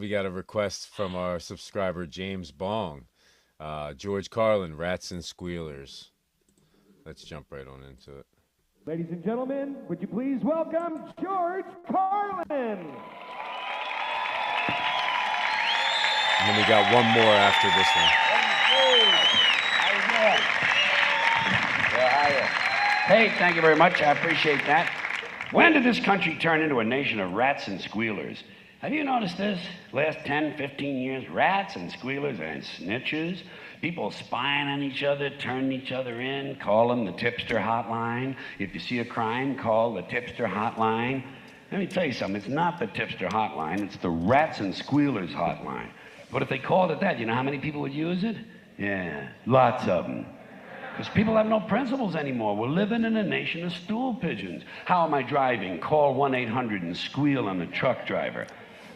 we got a request from our subscriber James Bong. George Carlin, Rats and Squealers. Let's jump right on into it. Ladies and gentlemen, would you please welcome George Carlin? And then we got one more after this one. Hey, thank you very much. I appreciate that. When did this country turn into a nation of rats and squealers? Have you noticed this? Last 10, 15 years, rats and squealers and snitches, people spying on each other, turning each other in, calling the tipster hotline. If you see a crime, call the tipster hotline. Let me tell you something, it's not the tipster hotline, it's the rats and squealers hotline. But if they called it that, you know how many people would use it? Yeah, lots of them. Because people have no principles anymore. We're living in a nation of stool pigeons. How am I driving? Call 1-800 and squeal on the truck driver.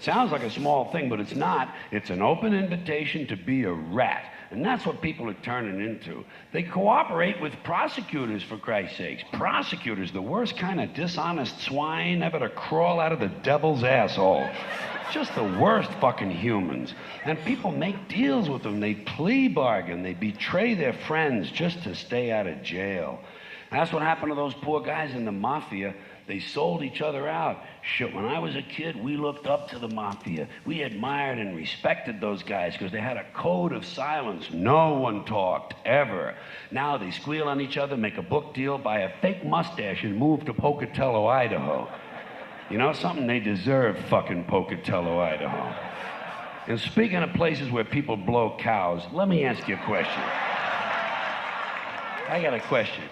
Sounds like a small thing, but it's not. It's an open invitation to be a rat. And that's what people are turning into. They cooperate with prosecutors, for Christ's sakes. Prosecutors, the worst kind of dishonest swine ever to crawl out of the devil's asshole. Just the worst fucking humans. And people make deals with them. They plea bargain. They betray their friends just to stay out of jail. And that's what happened to those poor guys in the mafia. They sold each other out. Shit, when I was a kid, we looked up to the mafia. We admired and respected those guys because they had a code of silence. No one talked, ever. Now they squeal on each other, make a book deal, buy a fake mustache, and move to Pocatello, Idaho. You know something? They deserve fucking Pocatello, Idaho. And speaking of places where people blow cows, let me ask you a question. I got a question.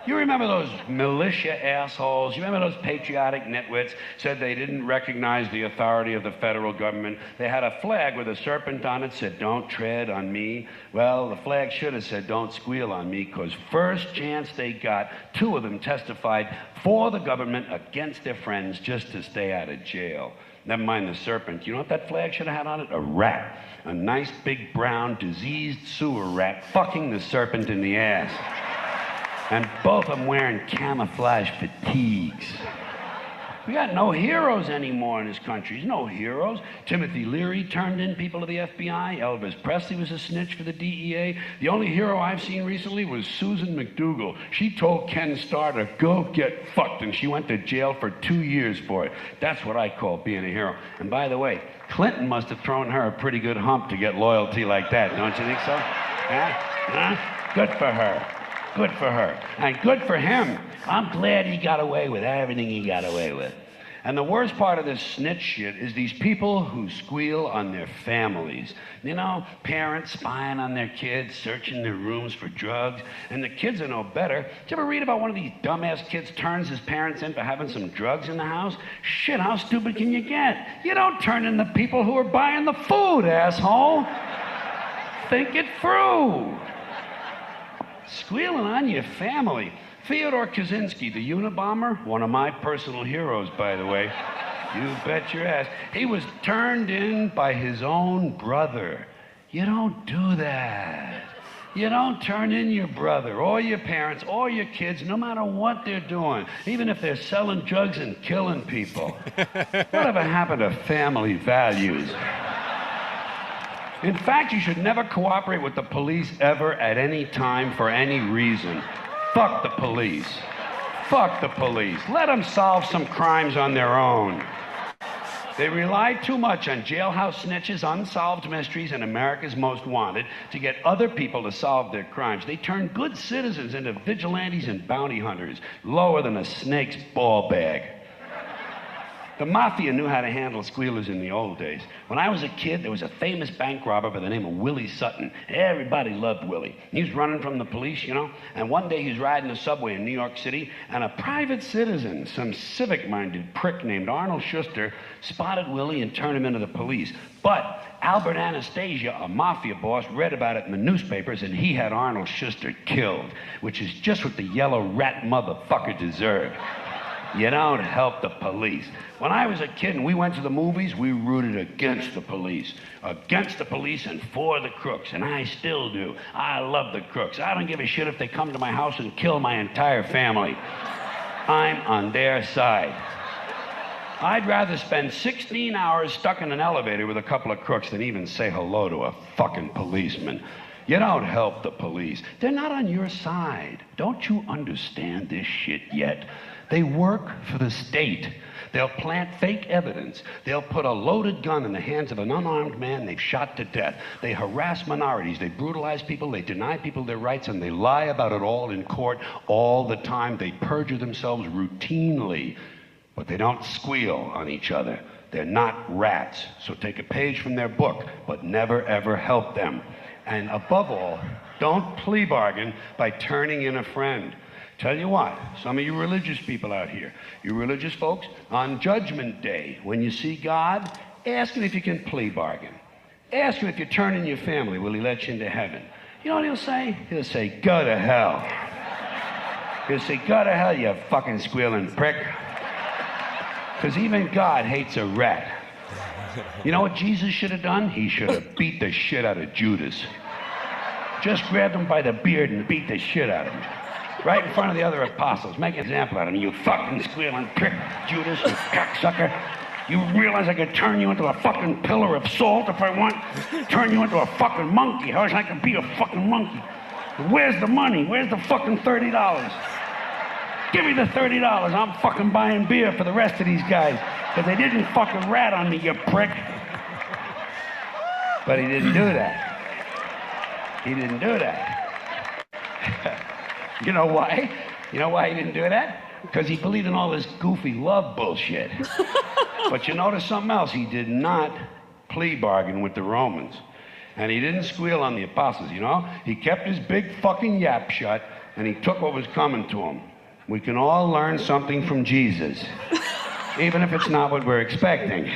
You remember those militia assholes? You remember those patriotic nitwits said they didn't recognize the authority of the federal government? They had a flag with a serpent on it, said, "Don't tread on me." Well, the flag should have said, "Don't squeal on me," because first chance they got, two of them testified for the government against their friends just to stay out of jail. Never mind the serpent. You know what that flag should have had on it? A rat. A nice big brown diseased sewer rat fucking the serpent in the ass. And both of them wearing camouflage fatigues. We got no heroes anymore in this country. There's no heroes. Timothy Leary turned in people to the FBI. Elvis Presley was a snitch for the DEA. The only hero I've seen recently was Susan McDougal. She told Ken Starr to go get fucked, and she went to jail for 2 years for it. That's what I call being a hero. And by the way, Clinton must have thrown her a pretty good hump to get loyalty like that, don't you think so? Huh? Good for her. Good for her. And good for him. I'm glad he got away with everything he got away with. And the worst part of this snitch shit is these people who squeal on their families. You know, parents spying on their kids, searching their rooms for drugs, and the kids are no better. Did you ever read about one of these dumbass kids turns his parents in for having some drugs in the house? Shit, how stupid can you get? You don't turn in the people who are buying the food, asshole. Think it through. Squealing on your family. Fyodor Kaczynski, the Unabomber, one of my personal heroes, by the way. You bet your ass. He was turned in by his own brother. You don't do that. You don't turn in your brother or your parents or your kids, no matter what they're doing, even if they're selling drugs and killing people. Whatever happened to family values? In fact, you should never cooperate with the police ever at any time for any reason. Fuck the police. Fuck the police. Let them solve some crimes on their own. They rely too much on jailhouse snitches, unsolved mysteries, and America's Most Wanted to get other people to solve their crimes. They turn good citizens into vigilantes and bounty hunters, lower than a snake's ball bag. The mafia knew how to handle squealers in the old days. When I was a kid, there was a famous bank robber by the name of Willie Sutton. Everybody loved Willie. He was running from the police, you know, and one day he was riding the subway in New York City, and a private citizen, some civic-minded prick named Arnold Schuster, spotted Willie and turned him into the police. But Albert Anastasia, a mafia boss, read about it in the newspapers, and he had Arnold Schuster killed, which is just what the yellow rat motherfucker deserved. You don't help the police. When I was a kid and we went to the movies, we rooted against the police. Against the police and for the crooks, and I still do. I love the crooks. I don't give a shit if they come to my house and kill my entire family. I'm on their side. I'd rather spend 16 hours stuck in an elevator with a couple of crooks than even say hello to a fucking policeman. You don't help the police. They're not on your side. Don't you understand this shit yet? They work for the state. They'll plant fake evidence. They'll put a loaded gun in the hands of an unarmed man they've shot to death. They harass minorities. They brutalize people. They deny people their rights, and they lie about it all in court all the time. They perjure themselves routinely, but they don't squeal on each other. They're not rats. So take a page from their book, but never ever help them. And above all, don't plea bargain by turning in a friend. Tell you what, some of you religious people out here, you religious folks, on Judgment Day, when you see God, ask him if you can plea bargain. Ask him if you turn in your family, will he let you into heaven? You know what he'll say? He'll say, go to hell. He'll say, go to hell, you fucking squealing prick. Because even God hates a rat. You know what Jesus should have done? He should have beat the shit out of Judas. Just grabbed him by the beard and beat the shit out of him. Right in front of the other apostles. Make an example out of him. You fucking squealing prick, Judas, you cocksucker. You realize I could turn you into a fucking pillar of salt if I want? Turn you into a fucking monkey. How is I can be a fucking monkey? Where's the money? Where's the fucking $30? Give me the $30. I'm fucking buying beer for the rest of these guys. Because they didn't fucking rat on me, you prick. But he didn't do that. He didn't do that. You know why? You know why he didn't do that? Because he believed in all this goofy love bullshit. But you notice something else. He did not plea bargain with the Romans. And he didn't squeal on the apostles, you know? He kept his big fucking yap shut, and he took what was coming to him. We can all learn something from Jesus, even if it's not what we're expecting.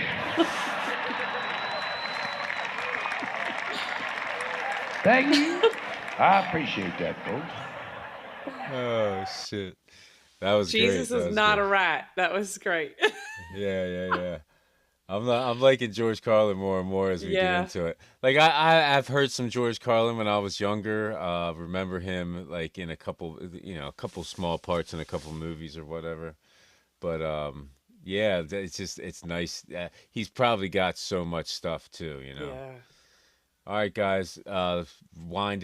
Thank you. I appreciate that, folks. Oh shit, that was Jesus great. is not a rat. That was great. Yeah. I'm liking George Carlin more and more as we get into it. Like I've heard some George Carlin when I was younger. Remember him like in a couple small parts in a couple movies or whatever. But yeah, it's nice. He's probably got so much stuff too, you know. Yeah. All right, guys, wind